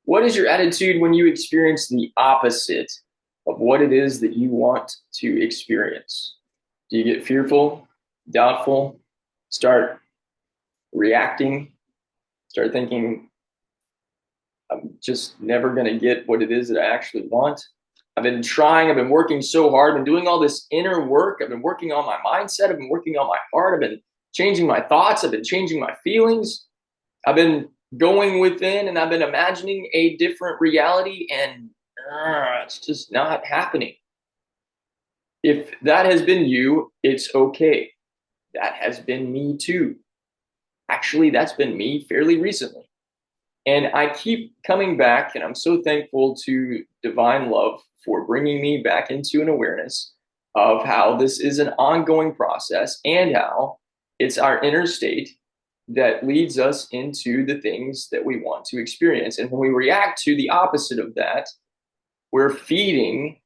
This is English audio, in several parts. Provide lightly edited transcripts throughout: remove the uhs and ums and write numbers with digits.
What is your attitude when you experience the opposite of what it is that you want to experience? Do you get fearful, doubtful, start reacting, start thinking, I'm just never going to get what it is that I actually want? I've been trying, I've been working so hard, I've been doing all this inner work, I've been working on my mindset, I've been working on my heart, I've been changing my thoughts, I've been changing my feelings, I've been going within and I've been imagining a different reality, and it's just not happening. If that has been you, it's okay. That has been me too. Actually, that's been me fairly recently. And I keep coming back, and I'm so thankful to divine love for bringing me back into an awareness of how this is an ongoing process and how it's our inner state that leads us into the things that we want to experience. And when we react to the opposite of that, we're feeding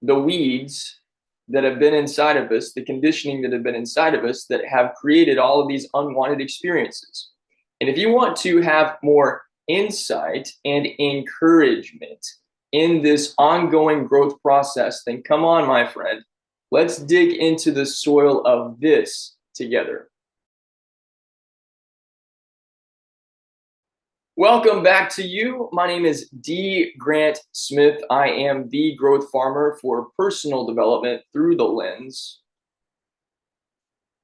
the weeds that have been inside of us, the conditioning that have been inside of us that have created all of these unwanted experiences. And if you want to have more insight and encouragement in this ongoing growth process, then come on, my friend, let's dig into the soil of this together. Welcome back to you. My name is D. Grant Smith. I am the growth farmer for personal development through the lens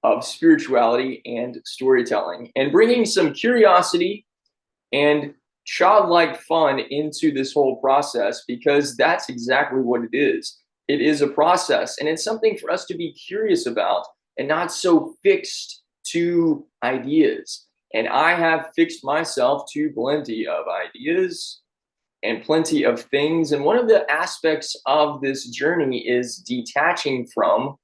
of spirituality and storytelling, and bringing some curiosity and childlike fun into this whole process, because that's exactly what it is. It is a process, and it's something for us to be curious about and not so fixed to ideas. And I have fixed myself to plenty of ideas and plenty of things. And one of the aspects of this journey is detaching from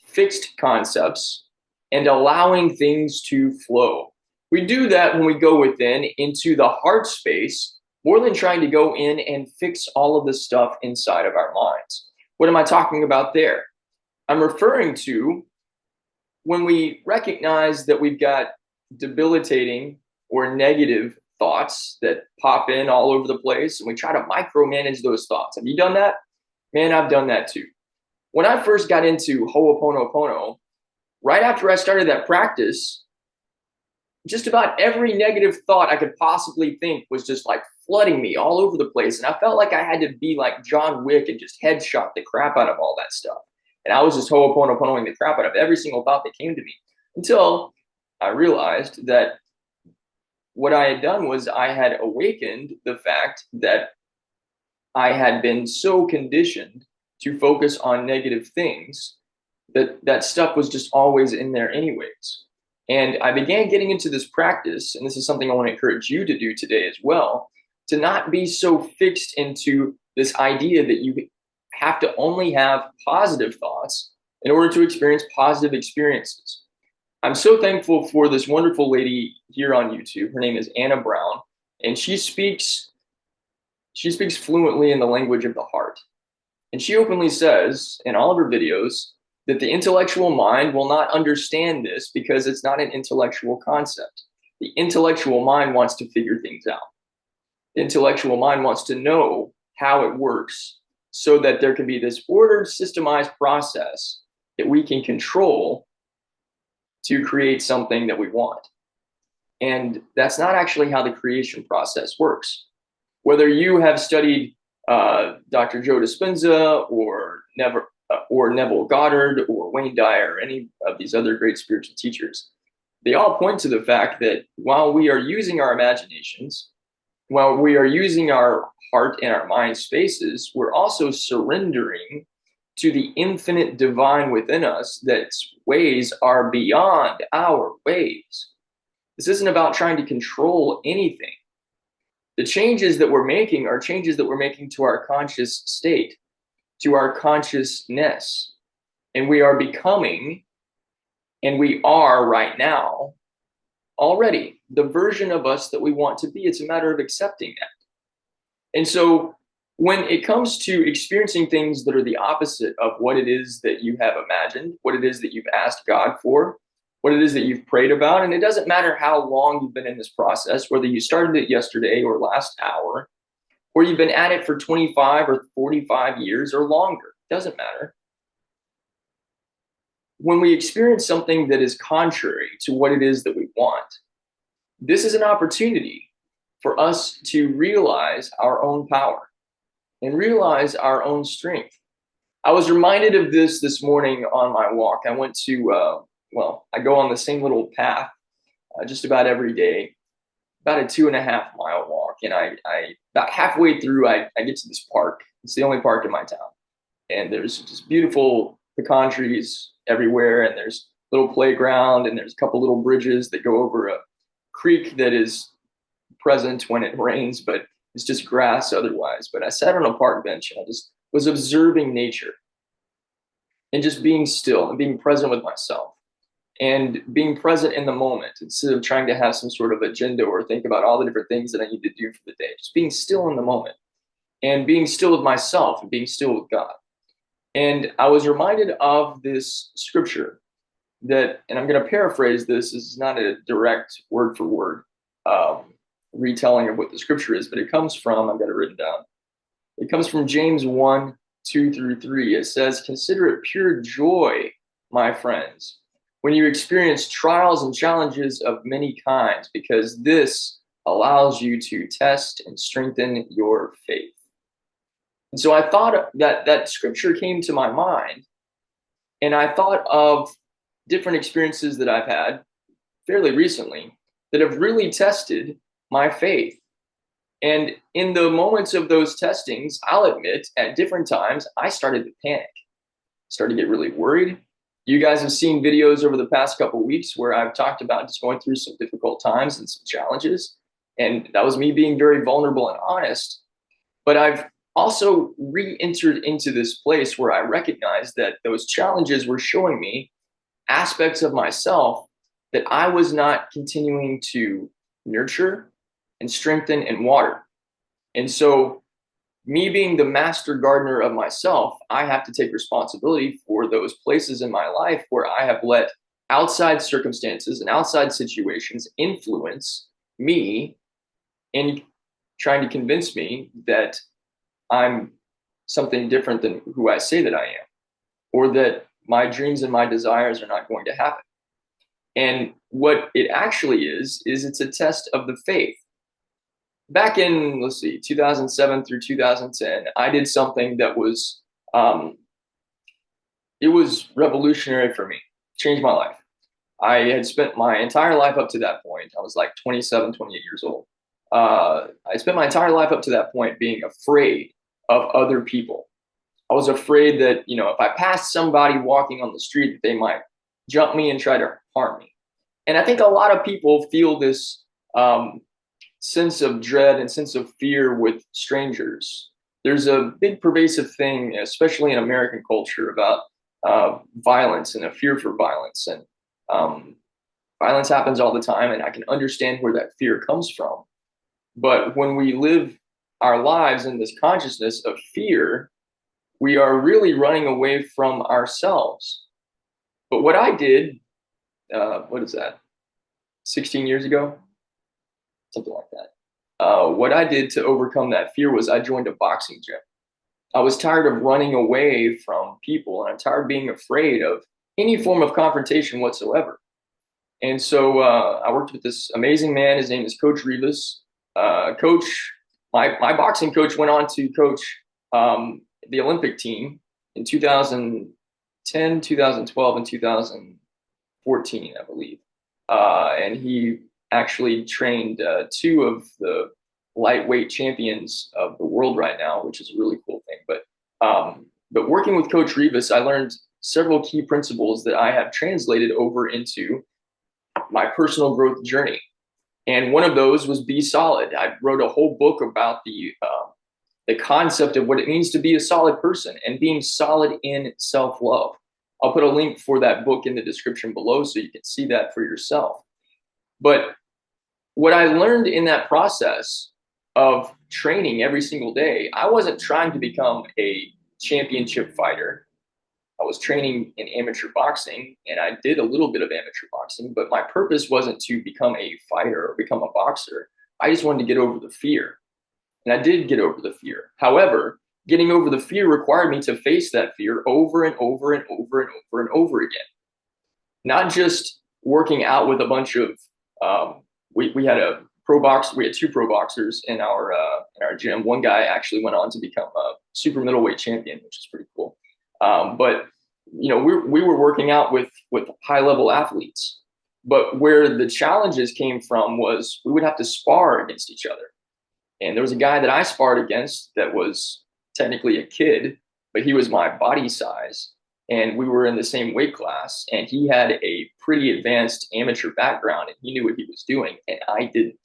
fixed concepts and allowing things to flow. We do that when we go within into the heart space more than trying to go in and fix all of the stuff inside of our minds. What am I talking about there? I'm referring to when we recognize that we've got debilitating or negative thoughts that pop in all over the place, and we try to micromanage those thoughts. Have you done that? Man, I've done that too. When I first got into Ho'oponopono, right after I started that practice, just about every negative thought I could possibly think was just like flooding me all over the place. And I felt like I had to be like John Wick and just headshot the crap out of all that stuff. And I was just Ho'oponoponoing the crap out of every single thought that came to me, until I realized that what I had done was I had awakened the fact that I had been so conditioned to focus on negative things that that stuff was just always in there anyways. And I began getting into this practice, and this is something I want to encourage you to do today as well, to not be so fixed into this idea that you have to only have positive thoughts in order to experience positive experiences. I'm so thankful for this wonderful lady here on YouTube. Her name is Anna Brown, and she speaks fluently in the language of the heart. And she openly says in all of her videos that the intellectual mind will not understand this because it's not an intellectual concept. The intellectual mind wants to figure things out. The intellectual mind wants to know how it works so that there can be this ordered, systemized process that we can control to create something that we want. And that's not actually how the creation process works. Whether you have studied Dr. Joe Dispenza or Neville Goddard or Wayne Dyer or any of these other great spiritual teachers, they all point to the fact that while we are using our imaginations, while we are using our heart and our mind spaces, we're also surrendering to the infinite divine within us that's ways are beyond our ways. This isn't about trying to control anything. The changes that we're making are changes that we're making to our conscious state, to our consciousness. And we are becoming, and we are right now, already the version of us that we want to be. It's a matter of accepting that. And so when it comes to experiencing things that are the opposite of what it is that you have imagined, what it is that you've asked God for, what it is that you've prayed about, and it doesn't matter how long you've been in this process, whether you started it yesterday or last hour, or you've been at it for 25 or 45 years or longer. Doesn't matter. When we experience something that is contrary to what it is that we want, this is an opportunity for us to realize our own power and realize our own strength. I was reminded of this morning on my walk. I went to, I go on the same little path just about every day, about a 2.5 mile walk. And I about halfway through, I get to this park. It's the only park in my town. And there's just beautiful pecan trees everywhere. And there's a little playground, and there's a couple little bridges that go over a creek that is present when it rains, but it's just grass otherwise. But I sat on a park bench and I just was observing nature and just being still and being present with myself and being present in the moment instead of trying to have some sort of agenda or think about all the different things that I need to do for the day. Just being still in the moment and being still with myself and being still with God. And I was reminded of this scripture that, and I'm going to paraphrase this. This is not a direct word for word retelling of what the scripture is, but it comes from, I've got it written down. It comes from James 1:2-3. It says, "Consider it pure joy, my friends, when you experience trials and challenges of many kinds, because this allows you to test and strengthen your faith." And so I thought that scripture came to my mind, and I thought of different experiences that I've had fairly recently that have really tested my faith. And in the moments of those testings, I'll admit at different times, I started to panic, started to get really worried. You guys have seen videos over the past couple of weeks where I've talked about just going through some difficult times and some challenges. And that was me being very vulnerable and honest. But I've also re-entered into this place where I recognize that those challenges were showing me aspects of myself that I was not continuing to nurture and strengthen and water. And so, me being the master gardener of myself, I have to take responsibility for those places in my life where I have let outside circumstances and outside situations influence me in trying to convince me that I'm something different than who I say that I am, or that my dreams and my desires are not going to happen. And what it actually is it's a test of the faith. Back in, 2007 through 2010, I did something that was, it was revolutionary for me, changed my life. I had spent my entire life up to that point. I was like 27, 28 years old. I spent my entire life up to that point being afraid of other people. I was afraid that, if I passed somebody walking on the street, that they might jump me and try to harm me. And I think a lot of people feel this sense of dread and sense of fear with strangers. There's a big pervasive thing, especially in American culture, about violence and a fear for violence. And violence happens all the time, and I can understand where that fear comes from. But when we live our lives in this consciousness of fear, we are really running away from ourselves. But what I did, what is that, 16 years ago? Something like that. What I did to overcome that fear was I joined a boxing gym. I was tired of running away from people, and I'm tired of being afraid of any form of confrontation whatsoever. And so I worked with this amazing man. His name is Coach Rivas. My boxing coach went on to coach the Olympic team in 2010, 2012, and 2014, I believe. And he actually trained two of the lightweight champions of the world right now, which is a really cool thing. But working with Coach Rivas, I learned several key principles that I have translated over into my personal growth journey. And one of those was be solid. I wrote a whole book about the concept of what it means to be a solid person and being solid in self-love. I'll put a link for that book in the description below so you can see that for yourself. But what I learned in that process of training every single day, I wasn't trying to become a championship fighter. I was training in amateur boxing, and I did a little bit of amateur boxing, but my purpose wasn't to become a fighter or become a boxer. I just wanted to get over the fear. And I did get over the fear. However, getting over the fear required me to face that fear over and over and over and over and over again. Not just working out with a bunch of, we had a we had two pro boxers in our gym. One guy actually went on to become a super middleweight champion, which is pretty cool. But we were working out with high level athletes. But where the challenges came from was we would have to spar against each other. And there was a guy that I sparred against that was technically a kid, but he was my body size. And we were in the same weight class. And he had a pretty advanced amateur background and he knew what he was doing. And I didn't.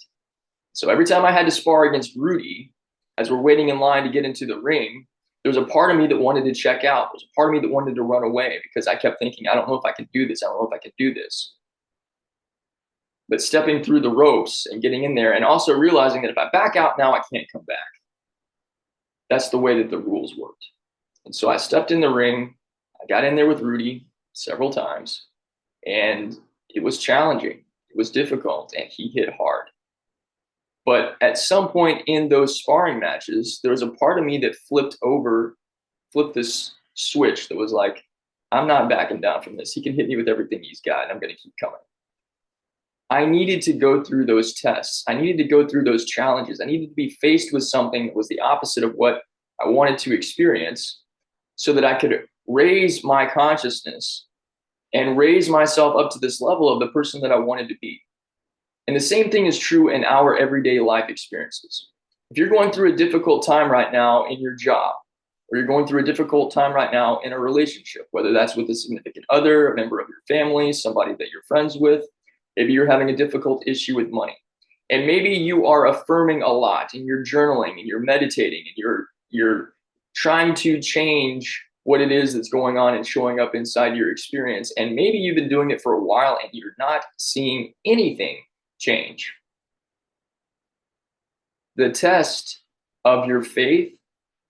So every time I had to spar against Rudy, as we're waiting in line to get into the ring, there was a part of me that wanted to check out. There was a part of me that wanted to run away because I kept thinking, I don't know if I can do this. I don't know if I can do this. But stepping through the ropes and getting in there and also realizing that if I back out now, I can't come back. That's the way that the rules worked. And so I stepped in the ring. I got in there with Rudy several times and it was challenging. It was difficult and he hit hard. But at some point in those sparring matches, there was a part of me that flipped this switch that was like, I'm not backing down from this. He can hit me with everything he's got and I'm going to keep coming. I needed to go through those tests. I needed to go through those challenges. I needed to be faced with something that was the opposite of what I wanted to experience so that I could raise my consciousness and raise myself up to this level of the person that I wanted to be. And the same thing is true in our everyday life experiences. If you're going through a difficult time right now in your job, or you're going through a difficult time right now in a relationship, whether that's with a significant other, a member of your family, somebody that you're friends with, maybe you're having a difficult issue with money. And maybe you are affirming a lot and you're journaling and you're meditating and you're trying to change what it is that's going on and showing up inside your experience. And maybe you've been doing it for a while and you're not seeing anything change. The test of your faith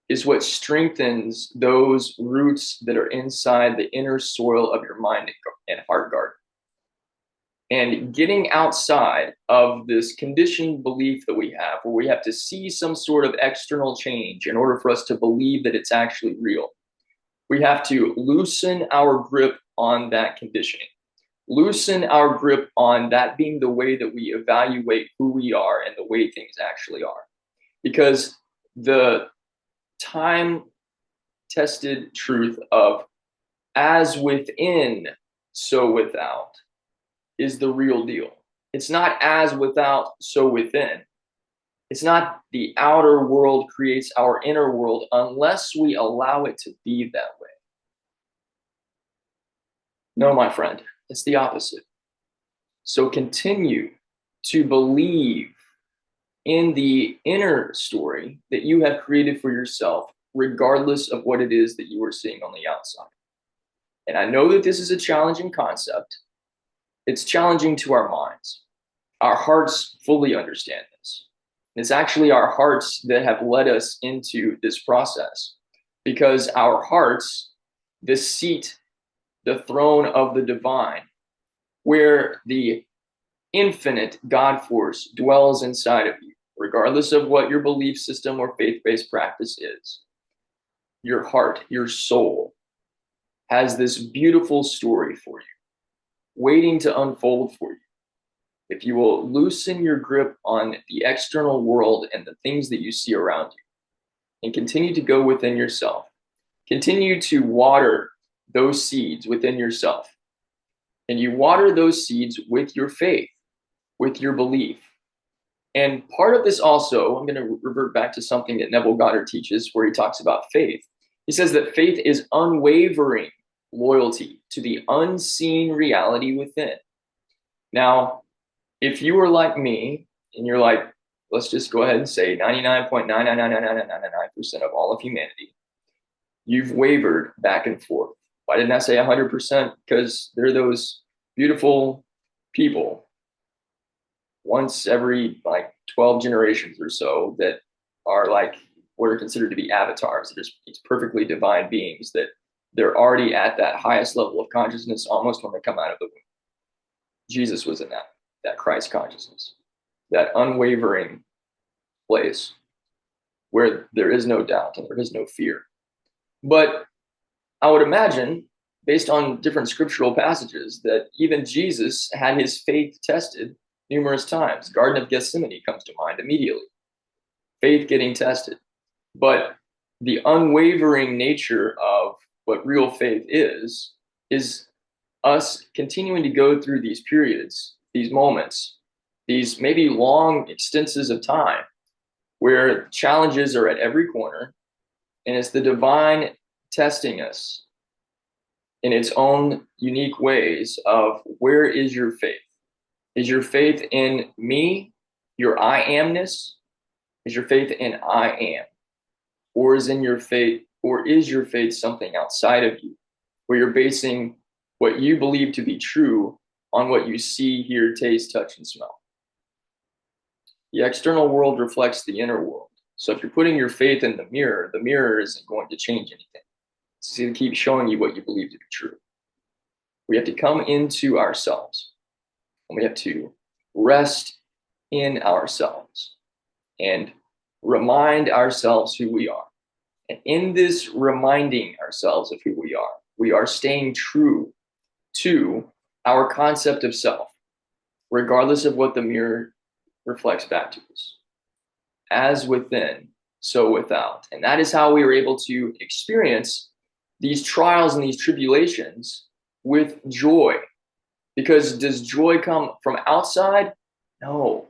is what strengthens those roots that are inside the inner soil of your mind and heart garden. And getting outside of this conditioned belief that we have, where we have to see some sort of external change in order for us to believe that it's actually real. We have to loosen our grip on that conditioning. Loosen our grip on that being the way that we evaluate who we are and the way things actually are. Because the time-tested truth of as within, so without is the real deal. It's not as without, so within. It's not the outer world creates our inner world unless we allow it to be that way. No, my friend, it's the opposite. So continue to believe in the inner story that you have created for yourself, regardless of what it is that you are seeing on the outside. And I know that this is a challenging concept. It's challenging to our minds. Our hearts fully understand this. It's actually our hearts that have led us into this process because our hearts, the seat, the throne of the divine, where the infinite God force dwells inside of you, regardless of what your belief system or faith-based practice is. Your heart, your soul, has this beautiful story for you, waiting to unfold for you. If you will loosen your grip on the external world and the things that you see around you, and continue to go within yourself, continue to water those seeds within yourself. And you water those seeds with your faith, with your belief. And part of this also, I'm going to revert back to something that Neville Goddard teaches where he talks about faith. He says that faith is unwavering loyalty to the unseen reality within. Now, if you are like me and you're like, let's just go ahead and say 99.9999999% of all of humanity, you've wavered back and forth. Why didn't I say 100%? Because they're those beautiful people once every 12 generations or so that are like what are considered to be avatars. They're these perfectly divine beings that they're already at that highest level of consciousness almost when they come out of the womb. Jesus was in that Christ consciousness, that unwavering place. where there is no doubt and there is no fear. But I would imagine, based on different scriptural passages, that even Jesus had his faith tested numerous times. Garden of Gethsemane comes to mind immediately. Faith getting tested. But the unwavering nature of what real faith is us continuing to go through these periods, these moments, these maybe long extenses of time where challenges are at every corner, and it's the divine testing us in its own unique ways of where is your faith? Is your faith in me, your I amness? Is your faith in I am? Or is your faith something outside of you, where you're basing what you believe to be true on what you see, hear, taste, touch, and smell? The external world reflects the inner world. So if you're putting your faith in the mirror isn't going to change anything. It's going to keep showing you what you believe to be true. We have to come into ourselves, and we have to rest in ourselves and remind ourselves who we are. And in this reminding ourselves of who we are staying true to our concept of self, regardless of what the mirror reflects back to us. As within, so without. And that is how we are able to experience these trials and these tribulations with joy. Because does joy come from outside? No.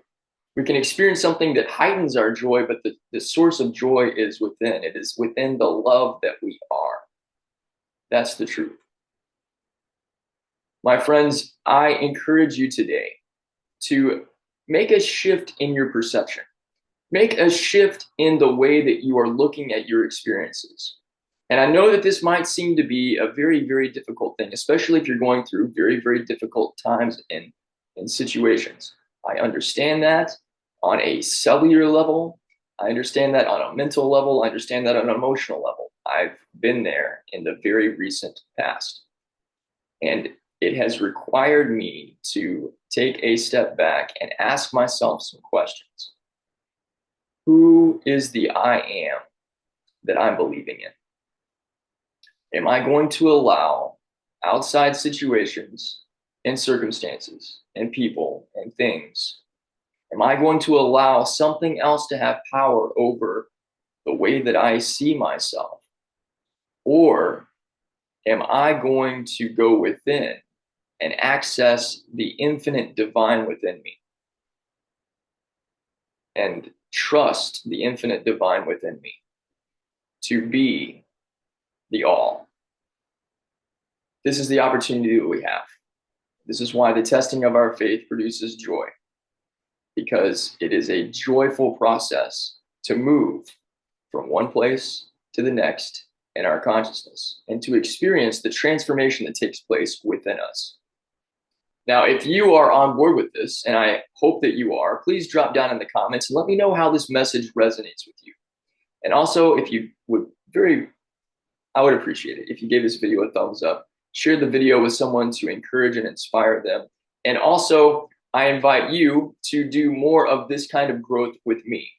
We can experience something that heightens our joy, but the source of joy is within. It is within the love that we are. That's the truth. My friends, I encourage you today to make a shift in your perception. Make a shift in the way that you are looking at your experiences. And I know that this might seem to be a very, very difficult thing, especially if you're going through very, very difficult times in situations. I understand that on a cellular level. I understand that on a mental level. I understand that on an emotional level. I've been there in the very recent past. And it has required me to take a step back and ask myself some questions. Who is the I am that I'm believing in? Am I going to allow outside situations and circumstances and people and things? Am I going to allow something else to have power over the way that I see myself? Or am I going to go within and access the infinite divine within me and trust the infinite divine within me to be the all? This is the opportunity that we have. This is why the testing of our faith produces joy, because it is a joyful process to move from one place to the next in our consciousness and to experience the transformation that takes place within us. Now, if you are on board with this, and I hope that you are, please drop down in the comments and let me know how this message resonates with you. And also, if you would I would appreciate it if you gave this video a thumbs up, share the video with someone to encourage and inspire them. And also, I invite you to do more of this kind of growth with me.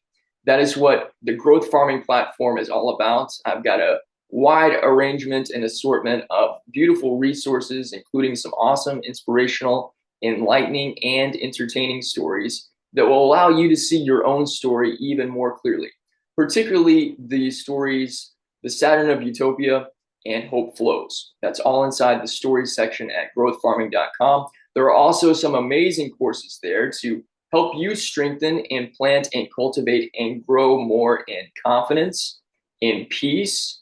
That is what the growth farming platform is all about. I've got a wide arrangement and assortment of beautiful resources, including some awesome, inspirational, enlightening, and entertaining stories that will allow you to see your own story even more clearly, particularly the stories, the Saturn of Utopia and Hope Flows. That's all inside the stories section at growthfarming.com. There are also some amazing courses there to help you strengthen and plant and cultivate and grow more in confidence, in peace,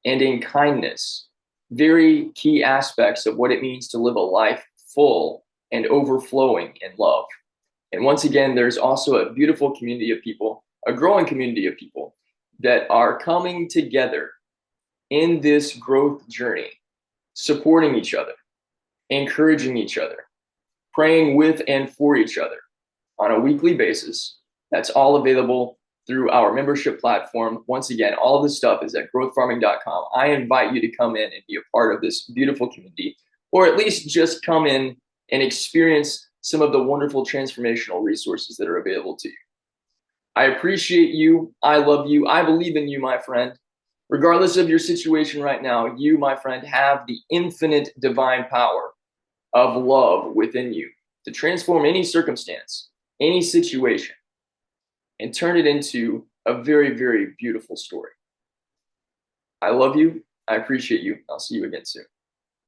and in kindness. Very key aspects of what it means to live a life full and overflowing in love. And once again, there's also a beautiful community of people, a growing community of people that are coming together in this growth journey, supporting each other, encouraging each other, praying with and for each other on a weekly basis. That's all available through our membership platform. Once again, all of this stuff is at growthfarming.com. I invite you to come in and be a part of this beautiful community, or at least just come in and experience some of the wonderful transformational resources that are available to you. I appreciate you. I love you. I believe in you, my friend. Regardless of your situation right now, you, my friend, have the infinite divine power of love within you to transform any circumstance, any situation, and turn it into a very, very beautiful story. I love you. I appreciate you. I'll see you again soon.